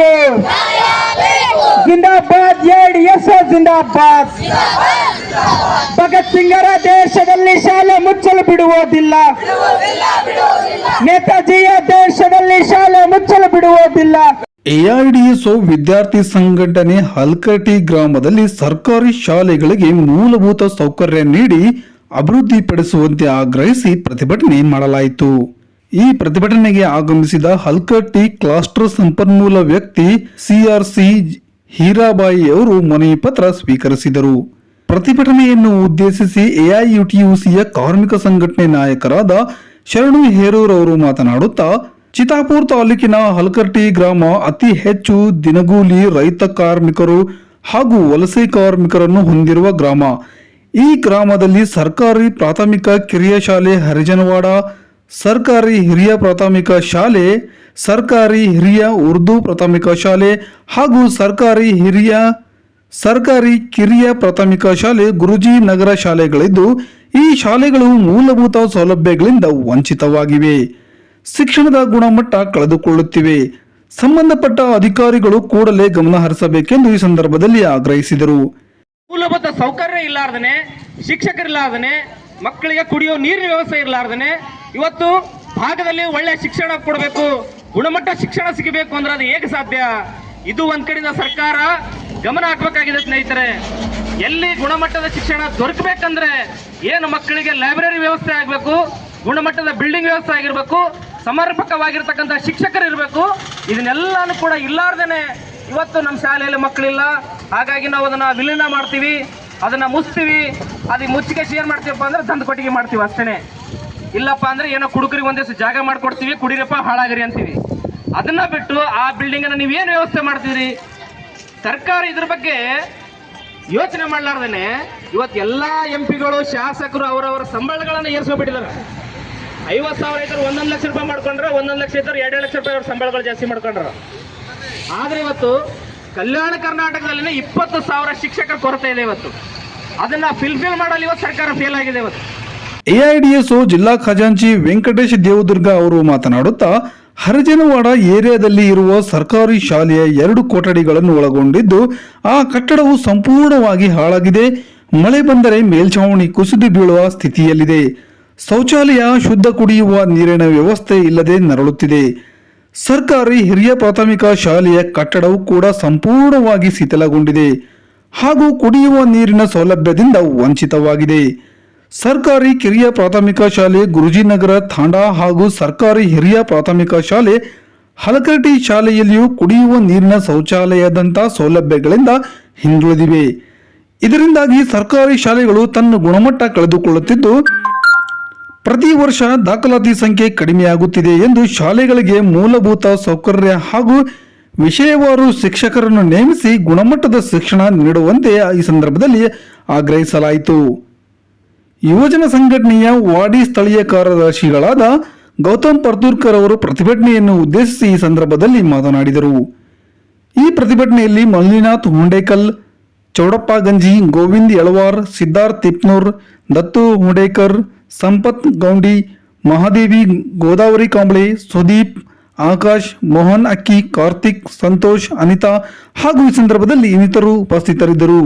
ಬೇಕು. ಜಿಂದಾಬಾದ್ JDS ಜಿಂದಾಬಾದ್. ಭಗತ್ ಸಿಂಗರ ದೇಶದಲ್ಲಿ ಶಾಲೆ ಮುಚ್ಚಲು ಬಿಡುವುದಿಲ್ಲ. ನೇತಾಜಿಯ ದೇಶದಲ್ಲಿ ಶಾಲೆ ಮುಚ್ಚಲು ಬಿಡುವುದಿಲ್ಲ. AIDSO ವಿದ್ಯಾರ್ಥಿ ಸಂಘಟನೆ ಹಲ್ಕಟ್ಟಿ ಗ್ರಾಮದಲ್ಲಿ ಸರ್ಕಾರಿ ಶಾಲೆಗಳಿಗೆ ಮೂಲಭೂತ ಸೌಕರ್ಯ ನೀಡಿ ಅಭಿವೃದ್ಧಿಪಡಿಸುವಂತೆ ಆಗ್ರಹಿಸಿ ಪ್ರತಿಭಟನೆ ಮಾಡಲಾಯಿತು. ಈ ಪ್ರತಿಭಟನೆಗೆ ಆಗಮಿಸಿದ ಹಲ್ಕಟ್ಟಿ ಕ್ಲಸ್ಟರ್ ಸಂಪನ್ಮೂಲ ವ್ಯಕ್ತಿ CRC ಹೀರಾಬಾಯಿ ಅವರು ಮನವಿ ಪತ್ರ ಸ್ವೀಕರಿಸಿದರು. ಪ್ರತಿಭಟನೆಯನ್ನು ಉದ್ದೇಶಿಸಿ AIUTUCಯ ಕಾರ್ಮಿಕ ಸಂಘಟನೆ ನಾಯಕರಾದ ಶರಣು ಹೇರೂರ್ ಅವರು ಮಾತನಾಡುತ್ತಾ, ಚಿತ್ತಾಪುರ ತಾಲೂಕಿನ ಹಲ್ಕಟ್ಟಿ ಗ್ರಾಮ ಅತಿ ಹೆಚ್ಚು ದಿನಗೂಲಿ ರೈತ ಕಾರ್ಮಿಕರು ಹಾಗೂ ವಲಸೆ ಕಾರ್ಮಿಕರನ್ನು ಹೊಂದಿರುವ ಗ್ರಾಮ. ಈ ಗ್ರಾಮದಲ್ಲಿ ಸರ್ಕಾರಿ ಪ್ರಾಥಮಿಕ ಕಿರಿಯ ಶಾಲೆ ಹರಿಜನವಾಡ, ಸರ್ಕಾರಿ ಹಿರಿಯ ಪ್ರಾಥಮಿಕ ಶಾಲೆ, ಸರ್ಕಾರಿ ಹಿರಿಯ ಉರ್ದು ಪ್ರಾಥಮಿಕ ಶಾಲೆ ಹಾಗೂ ಸರ್ಕಾರಿ ಕಿರಿಯ ಪ್ರಾಥಮಿಕ ಶಾಲೆ ಗುರುಜಿ ನಗರ ಶಾಲೆಗಳಿದ್ದು, ಈ ಶಾಲೆಗಳು ಮೂಲಭೂತ ಸೌಲಭ್ಯಗಳಿಂದ ವಂಚಿತವಾಗಿವೆ. ಶಿಕ್ಷಣದ ಗುಣಮಟ್ಟ ಕಳೆದುಕೊಳ್ಳುತ್ತಿವೆ. ಸಂಬಂಧಪಟ್ಟ ಅಧಿಕಾರಿಗಳು ಕೂಡಲೇ ಗಮನ ಹರಿಸಬೇಕೆಂದು ಈ ಸಂದರ್ಭದಲ್ಲಿ ಆಗ್ರಹಿಸಿದರು. ಮೂಲಭೂತ ಸೌಕರ್ಯ ಇಲ್ಲಾರ್ದನೆ, ಶಿಕ್ಷಕರಿಲ್ಲಾರ್ದನೆ, ಮಕ್ಕಳಿಗೆ ಕುಡಿಯೋ ನೀರಿನ ವ್ಯವಸ್ಥೆ ಇರಲಾರ್ದನೆ ಇವತ್ತು ಭಾಗದಲ್ಲಿ ಒಳ್ಳೆ ಶಿಕ್ಷಣ ಕೊಡಬೇಕು, ಗುಣಮಟ್ಟ ಶಿಕ್ಷಣ ಸಿಗಬೇಕು ಅಂದ್ರೆ ಅದು ಹೇಗೆ ಸಾಧ್ಯ? ಇದು ಒಂದ್ ಕಡೆಯಿಂದ ಸರ್ಕಾರ ಗಮನ ಹಾಕಬೇಕಾಗಿದೆ ಸ್ನೇಹಿತರೆ. ಎಲ್ಲಿ ಗುಣಮಟ್ಟದ ಶಿಕ್ಷಣ ದೊರಕಬೇಕಂದ್ರೆ ಏನು ಮಕ್ಕಳಿಗೆ ಲೈಬ್ರರಿ ವ್ಯವಸ್ಥೆ ಆಗಬೇಕು, ಗುಣಮಟ್ಟದ ಬಿಲ್ಡಿಂಗ್ ವ್ಯವಸ್ಥೆ ಆಗಿರ್ಬೇಕು, ಸಮರ್ಪಕವಾಗಿರ್ತಕ್ಕಂಥ ಶಿಕ್ಷಕರು ಇರಬೇಕು. ಇದನ್ನೆಲ್ಲಾನು ಕೂಡ ಇಲ್ಲಾರ್ದೇನೆ ಇವತ್ತು ನಮ್ಮ ಶಾಲೆಯಲ್ಲಿ ಮಕ್ಕಳಿಲ್ಲ. ಹಾಗಾಗಿ ನಾವು ಅದನ್ನ ವಿಲೀನ ಮಾಡ್ತೀವಿ, ಅದನ್ನ ಮುಚ್ತೀವಿ. ಅದಕ್ಕೆ ಮುಚ್ಚಿಗೆ ಏನ್ ಮಾಡ್ತೀವಪ್ಪ ಅಂದ್ರೆ ದಂಡ ಕೊಟ್ಟಿಗೆ ಮಾಡ್ತೀವಿ ಅಷ್ಟೇನೆ. ಇಲ್ಲಪ್ಪ ಅಂದ್ರೆ ಏನೋ ಕುಡುಕರಿಗೆ ಒಂದಿವ್ಸ ಜಾಗ ಮಾಡ್ಕೊಡ್ತೀವಿ, ಕುಡಿರಪ್ಪ ಹಾಳಾಗಿರಿ ಅಂತೀವಿ. ಅದನ್ನ ಬಿಟ್ಟು ಆ ಬಿಲ್ಡಿಂಗ್ ಅನ್ನ ನೀವೇನು ವ್ಯವಸ್ಥೆ ಮಾಡ್ತೀರಿ? ಸರ್ಕಾರ ಇದ್ರ ಬಗ್ಗೆ ಯೋಚನೆ ಮಾಡ್ಲಾರ್ದೇನೆ ಇವತ್ತು ಎಲ್ಲಾ MP ಗಳು ಶಾಸಕರು ಅವರವರ ಸಂಬಳಗಳನ್ನ ಏರ್ಸ್ಕೊಂಡ್ಬಿಟ್ಟಿದ್ದಾರೆ. 50,000 ಇದ್ರು 1 ಲಕ್ಷ ರೂಪಾಯಿ ಮಾಡ್ಕೊಂಡ್ರೆ, 1 ಲಕ್ಷ ಇದ್ರು 2 ಲಕ್ಷ ರೂಪಾಯಿ ಅವ್ರ ಸಂಬಳಗಳು ಜಾಸ್ತಿ ಮಾಡ್ಕೊಂಡ್ರ. ಆದ್ರೆ ಇವತ್ತು ಕಲ್ಯಾಣ ಕರ್ನಾಟಕದಲ್ಲಿ 20,000 ಶಿಕ್ಷಕರ ಕೊರತೆ ಇದೆ. ಇವತ್ತು ಅದನ್ನ ಫಿಲ್ಫಿಲ್ ಮಾಡಲು ಇವತ್ತು ಸರ್ಕಾರ ಫೇಲ್ ಆಗಿದೆ. ಇವತ್ತು AIDSO ಜಿಲ್ಲಾ ಖಜಾಂಚಿ ವೆಂಕಟೇಶ್ ದೇವದುರ್ಗ ಅವರು ಮಾತನಾಡುತ್ತಾ, ಹರಿಜನವಾಡ ಏರಿಯಾದಲ್ಲಿ ಇರುವ ಸರ್ಕಾರಿ ಶಾಲೆಯ 2 ಕೊಠಡಿಗಳನ್ನು ಒಳಗೊಂಡಿದ್ದು, ಆ ಕಟ್ಟಡವು ಸಂಪೂರ್ಣವಾಗಿ ಹಾಳಾಗಿದೆ. ಮಳೆ ಬಂದರೆ ಮೇಲ್ಛಾವಣಿ ಕುಸಿದು ಬೀಳುವ ಸ್ಥಿತಿಯಲ್ಲಿದೆ. ಶೌಚಾಲಯ, ಶುದ್ಧ ಕುಡಿಯುವ ನೀರಿನ ವ್ಯವಸ್ಥೆ ಇಲ್ಲದೆ ನರಳುತ್ತಿದೆ. ಸರ್ಕಾರಿ ಹಿರಿಯ ಪ್ರಾಥಮಿಕ ಶಾಲೆಯ ಕಟ್ಟಡವು ಕೂಡ ಸಂಪೂರ್ಣವಾಗಿ ಶಿಥಿಲಗೊಂಡಿದೆ ಹಾಗೂ ಕುಡಿಯುವ ನೀರಿನ ಸೌಲಭ್ಯದಿಂದ ವಂಚಿತವಾಗಿದೆ. ಸರ್ಕಾರಿ ಕಿರಿಯ ಪ್ರಾಥಮಿಕ ಶಾಲೆ ಗುರುಜಿನಗರ ತಾಂಡಾ ಹಾಗೂ ಸರ್ಕಾರಿ ಹಿರಿಯ ಪ್ರಾಥಮಿಕ ಶಾಲೆ ಹಲಕಟ್ಟಿ ಶಾಲೆಯಲ್ಲಿಯೂ ಕುಡಿಯುವ ನೀರಿನ ಶೌಚಾಲಯದಂಥ ಸೌಲಭ್ಯಗಳಿಂದ ಹಿಂದುಳಿದಿವೆ. ಇದರಿಂದಾಗಿ ಸರ್ಕಾರಿ ಶಾಲೆಗಳು ತನ್ನ ಗುಣಮಟ್ಟ ಕಳೆದುಕೊಳ್ಳುತ್ತಿದ್ದು, ಪ್ರತಿ ವರ್ಷ ದಾಖಲಾತಿ ಸಂಖ್ಯೆ ಕಡಿಮೆಯಾಗುತ್ತಿದೆ ಎಂದು ಶಾಲೆಗಳಿಗೆ ಮೂಲಭೂತ ಸೌಕರ್ಯ ಹಾಗೂ ವಿಷಯವಾರು ಶಿಕ್ಷಕರನ್ನು ನೇಮಿಸಿ ಗುಣಮಟ್ಟದ ಶಿಕ್ಷಣ ನೀಡುವಂತೆ ಈ ಸಂದರ್ಭದಲ್ಲಿ ಆಗ್ರಹಿಸಲಾಯಿತು. ಯುವಜನ ಸಂಘಟನೆಯ ವಾಡಿ ಸ್ಥಳೀಯ ಕಾರ್ಯದರ್ಶಿಗಳಾದ ಗೌತಮ್ ಪರ್ತೂರ್ಕರ್ ಅವರು ಪ್ರತಿಭಟನೆಯನ್ನು ಉದ್ದೇಶಿಸಿ ಈ ಸಂದರ್ಭದಲ್ಲಿ ಮಾತನಾಡಿದರು. ಈ ಪ್ರತಿಭಟನೆಯಲ್ಲಿ ಮಲ್ಲಿನಾಥ್ ಹುಂಡೇಕಲ್, ಚೌಡಪ್ಪ ಗಂಜಿ, ಗೋವಿಂದ್ ಯಳವಾರ್, ಸಿದ್ಧಾರ್ಥ್ ತಿಪ್ನೂರ್, ದತ್ತು ಹುಂಡೇಕರ್, ಸಂಪತ್ ಗೌಂಡಿ, ಮಹಾದೇವಿ ಗೋದಾವರಿ ಕಾಂಬ್ಳೆ, ಸುದೀಪ್, ಆಕಾಶ್, ಮೋಹನ್ ಅಕ್ಕಿ, ಕಾರ್ತಿಕ್, ಸಂತೋಷ್, ಅನಿತಾ ಹಾಗೂ ಈ ಸಂದರ್ಭದಲ್ಲಿ ಇನ್ನಿತರರು ಉಪಸ್ಥಿತರಿದ್ದರು.